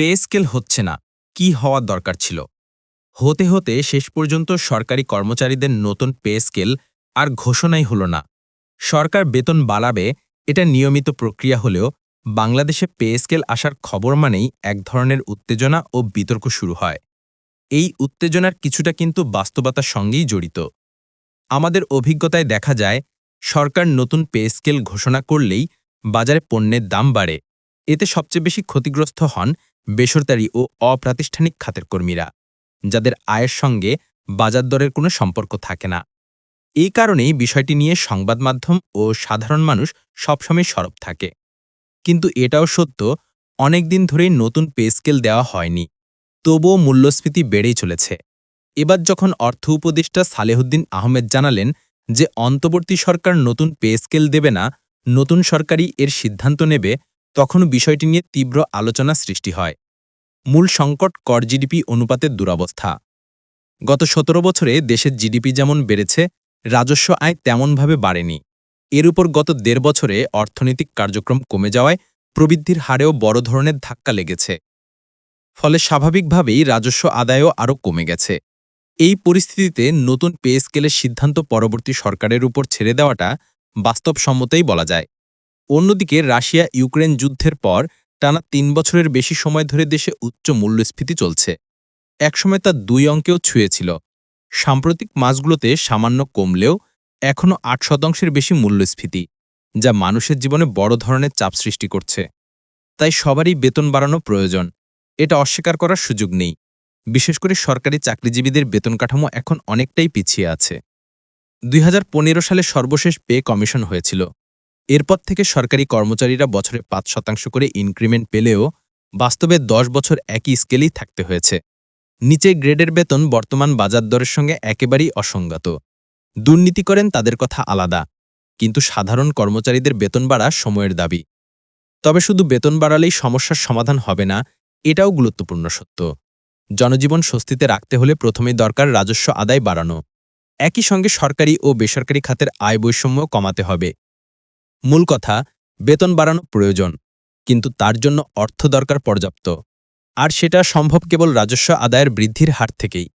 Pay scale হচ্ছে না, কি হওয়ার দরকার ছিল? হতে হতে শেষ পর্যন্ত সরকারি কর্মচারীদের নতুন পে স্কেল আর ঘোষণাই হলো না। সরকার বেতন বাড়াবে, এটা নিয়মিত প্রক্রিয়া হলেও বাংলাদেশে পে স্কেল আসার খবর মানেই এক ধরনের উত্তেজনা ও বিতর্ক শুরু হয়। এই উত্তেজনার কিছুটা কিন্তু বাস্তবতার সঙ্গেই জড়িত। আমাদের অভিজ্ঞতায় দেখা যায়, সরকার নতুন পে স্কেল ঘোষণা করলেই বাজারে পণ্যের দাম বাড়ে। এতে সবচেয়ে বেশি ক্ষতিগ্রস্ত হন বেসরকারি ও অপ্রাতিষ্ঠানিক খাতের কর্মীরা, যাদের আয়ের সঙ্গে বাজার দরের কোনো সম্পর্ক থাকে না। এই কারণেই বিষয়টি নিয়ে সংবাদ মাধ্যম ও সাধারণ মানুষ সবসময় সরব থাকে। কিন্তু এটাও সত্য, অনেক দিন ধরেই নতুন পে স্কেল দেওয়া হয়নি, তবুও মূল্যস্ফীতি বেড়েই চলেছে। এবার যখন অর্থ উপদেষ্টা সালেহুদ্দিন আহমেদ জানালেন যে অন্তর্বর্তী সরকার নতুন পে স্কেল দেবে না, নতুন সরকারই এর সিদ্ধান্ত নেবে, তখন বিষয়টি নিয়ে তীব্র আলোচনা সৃষ্টি হয়। মূল সংকট কর জিডিপি অনুপাতের দুরবস্থা। গত ১৭ বছরে দেশের জিডিপি যেমন বেড়েছে, রাজস্ব আয় তেমনভাবে বাড়েনি। এর উপর গত ১.৫ বছরে অর্থনৈতিক কার্যক্রম কমে যাওয়ায় প্রবৃদ্ধির হারেও বড় ধরনের ধাক্কা লেগেছে। ফলে স্বাভাবিকভাবেই রাজস্ব আদায়ও আরও কমে গেছে। এই পরিস্থিতিতে নতুন পে স্কেলের সিদ্ধান্ত পরবর্তী সরকারের উপর ছেড়ে দেওয়াটা বাস্তবসম্মতই বলা যায়। অন্যদিকে রাশিয়া ইউক্রেন যুদ্ধের পর টানা ৩ বছরের বেশি সময় ধরে দেশে উচ্চ মূল্যস্ফীতি চলছে। একসময় তা ২ অঙ্কেও ছুঁয়েছিল। সাম্প্রতিক মাসগুলোতে সামান্য কমলেও এখনও ৮% বেশি মূল্যস্ফীতি, যা মানুষের জীবনে বড় ধরনের চাপ সৃষ্টি করছে। তাই সবারই বেতন বাড়ানো প্রয়োজন, এটা অস্বীকার করার সুযোগ নেই। বিশেষ করে সরকারি চাকরিজীবীদের বেতন কাঠামো এখন অনেকটাই পিছিয়ে আছে। ২০১৫ সালে সর্বশেষ পে কমিশন হয়েছিল। এরপর থেকে সরকারি কর্মচারীরা বছরে ৫% করে ইনক্রিমেন্ট পেলেও বাস্তবে ১০ বছর একই স্কেলেই থাকতে হয়েছে। নিচের গ্রেডের বেতন বর্তমান বাজার দরের সঙ্গে একেবারেই অসঙ্গত। দুর্নীতি করেন তাদের কথা আলাদা, কিন্তু সাধারণ কর্মচারীদের বেতন বাড়া সময়ের দাবি। তবে শুধু বেতন বাড়ালেই সমস্যার সমাধান হবে না, এটাও গুরুত্বপূর্ণ সত্য। জনজীবন স্বস্তিতে রাখতে হলে প্রথমেই দরকার রাজস্ব আদায় বাড়ানো। একই সঙ্গে সরকারি ও বেসরকারি খাতের আয় বৈষম্য কমাতে হবে। মূল কথা, বেতন বাড়ানো প্রয়োজন, কিন্তু তার জন্য অর্থ দরকার পর্যাপ্ত। আর সেটা সম্ভব কেবল রাজস্ব আদায়ের বৃদ্ধির হার থেকেই।